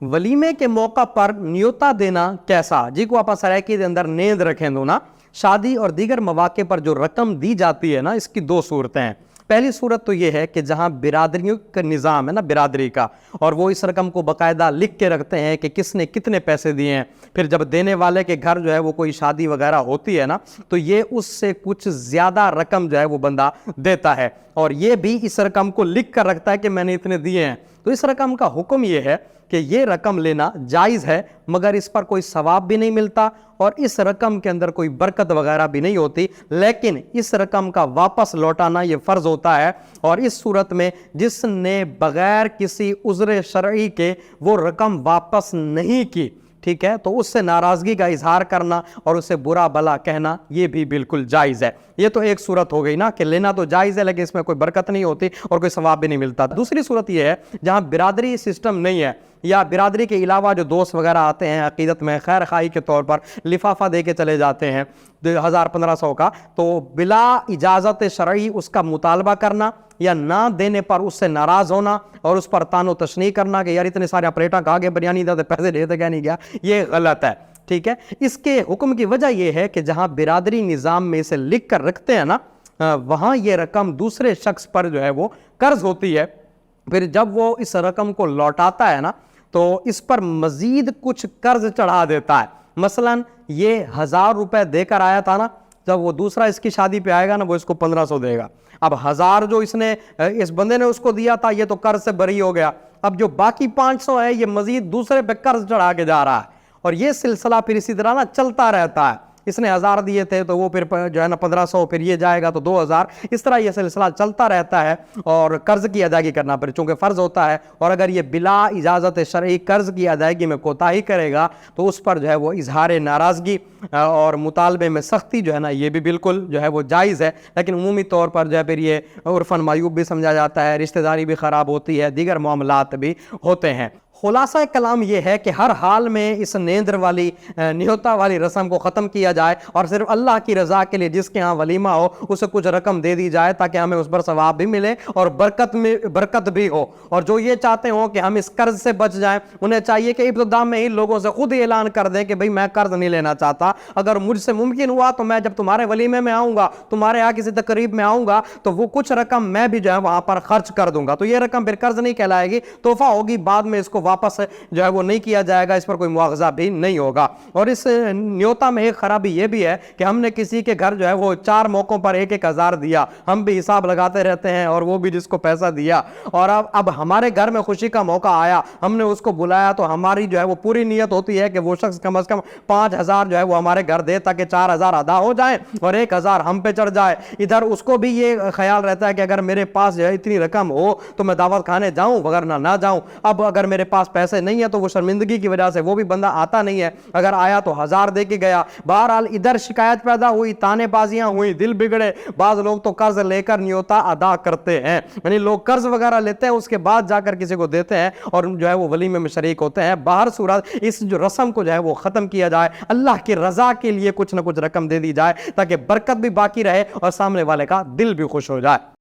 वलीमे के मौका पर न्योता देना कैसा, जी को आप सरायकी के अंदर नेंद रखें दो ना, शादी और दीगर मौके पर जो रकम दी जाती है ना, इसकी दो सूरतें हैं। पहली सूरत तो ये है कि जहां बिरादरियों का निज़ाम है ना, बिरादरी का, और वो इस रकम को बाकायदा लिख के रखते हैं कि किसने कितने पैसे दिए हैं। फिर जब देने वाले के घर जो है वो कोई शादी वगैरह होती है ना, तो ये उससे कुछ ज़्यादा रकम जो है वो बंदा देता है, और ये भी इस रकम को लिख कर रखता है कि मैंने इतने दिए हैं। तो इस रकम का हुक्म ये है कि ये रकम लेना जायज़ है, मगर इस पर कोई सवाब भी नहीं मिलता और इस रकम के अंदर कोई बरकत वगैरह भी नहीं होती। लेकिन इस रकम का वापस लौटाना ये फ़र्ज़ होता है, और इस सूरत में जिसने बग़ैर किसी उज़्र शरई के वो रकम वापस नहीं की, ठीक है, तो उससे नाराज़गी का इजहार करना और उससे बुरा भला कहना ये भी बिल्कुल जायज़ है। ये तो एक सूरत हो गई ना कि लेना तो जायज़ है लेकिन इसमें कोई बरकत नहीं होती और कोई सवाब भी नहीं मिलता। दूसरी सूरत ये है जहाँ बिरादरी सिस्टम नहीं है, या बिरादरी के अलावा जो दोस्त वगैरह आते हैं अकीदत में खैर खाई के तौर पर लिफाफा दे के चले जाते हैं 1000-1500 का, तो बिला इजाज़त शरई उसका मुतालबा करना या ना देने पर उससे नाराज़ होना और उस पर तानो तशनी करना कि यार इतने सारे ऑपरेटर कहा गए बिरयानी देते पैसे देते क्या नहीं गया, ये गलत है। ठीक है, इसके हुक्म की वजह यह है कि जहाँ बिरादरी निज़ाम में इसे लिख कर रखते हैं ना, वहाँ ये रकम दूसरे शख्स पर जो है वो कर्ज होती है। फिर जब वो इस रकम को लौटाता है ना, तो इस पर मजीद कुछ कर्ज चढ़ा देता है। मसलन ये 1000 रुपए देकर आया था ना, जब वो दूसरा इसकी शादी पे आएगा ना, वो इसको 1500 देगा। अब 1000 जो इसने इस बंदे ने उसको दिया था, ये तो कर्ज से बरी हो गया। अब जो बाकी 500 है, ये मजीद दूसरे पे कर्ज चढ़ा के जा रहा है, और ये सिलसिला फिर इसी तरह ना चलता रहता है। इसने 1000 दिए थे तो वो फिर जो है ना 1500, फिर ये जाएगा तो 2000, इस तरह ये सिलसिला चलता रहता है। और कर्ज की अदायगी करना फिर चूंकि फ़र्ज होता है, और अगर ये बिला इजाज़त शरई कर्ज की अदायगी में कोताही करेगा तो उस पर जो है वो इजहार नाराज़गी और मुतालबे में सख्ती जो है ना, ये भी बिल्कुल जो है वो जायज़ है। लेकिन उमूमी तौर पर जो है फिर ये उर्फ़न मायूब भी समझा जाता है, रिश्तेदारी भी ख़राब होती है, दीगर मामलात भी होते हैं। खुलासा कलाम यह है कि हर हाल में इस नेंद्र वाली न्योता वाली रस्म को ख़त्म किया जाए और सिर्फ अल्लाह की रज़ा के लिए जिसके यहाँ वलीमा हो उसे कुछ रकम दे दी जाए, ताकि हमें उस पर सवाब भी मिले और बरकत भी हो। और जो ये चाहते हो कि हम इस कर्ज से बच जाएं, उन्हें चाहिए कि इब्तिदा में ही लोगों से खुद ही ऐलान कर दें कि भाई मैं कर्ज नहीं लेना चाहता, अगर मुझसे मुमकिन हुआ तो मैं जब तुम्हारे वलीमे में आऊँगा, तुम्हारे यहाँ किसी तकरीब में आऊँगा, तो वो कुछ रकम मैं भी जो है वहाँ पर खर्च कर दूँगा। तो ये रकम फिर कर्ज नहीं कहलाएगी, तोहफा होगी, बाद में इसको वापस जो है वो नहीं किया जाएगा, इस पर कोई मुआवजा भी नहीं होगा। और इस न्योता में एक खराबी ये भी है कि हमने किसी के घर जो है वो 4 मौकों पर 1-1 हज़ार दिया, हम भी हिसाब लगाते रहते हैं और वो भी जिसको पैसा दिया, और अब हमारे घर में खुशी का मौका आया, हमने उसको बुलाया, तो हमारी जो है वो पूरी नीयत होती है कि वो शख्स कम से कम 5000 जो है वो हमारे घर दे, ताकि 4000 अदा हो जाए और 1000 हम पे चढ़ जाए। इधर उसको भी ये ख्याल रहता है कि अगर मेरे पास जो है इतनी रकम हो तो मैं दावत खाने जाऊं, वगरना ना जाऊं। अब अगर मेरे पास पैसे नहीं है तो वो शर्मिंदगी की वजह से वो भी बंदा आता नहीं है, अगर आया तो 1000 दे के गया। बहरहाल इधर शिकायत पैदा हुई, तानेबाजियां हुई, दिल बिगड़े। बाज लोग तो कर्ज लेकर न्योता अदा करते हैं, यानी लोग कर्ज वगैरह लेते हैं, उसके बाद जाकर किसी को देते हैं और जो है वो वलीमे में शरीक होते हैं। बाहर सूरत इस जो रस्म को जो है वो खत्म किया जाए, अल्लाह की रजा के लिए कुछ ना कुछ रकम दे दी जाए, ताकि बरकत भी बाकी रहे और सामने वाले का दिल भी खुश हो जाए।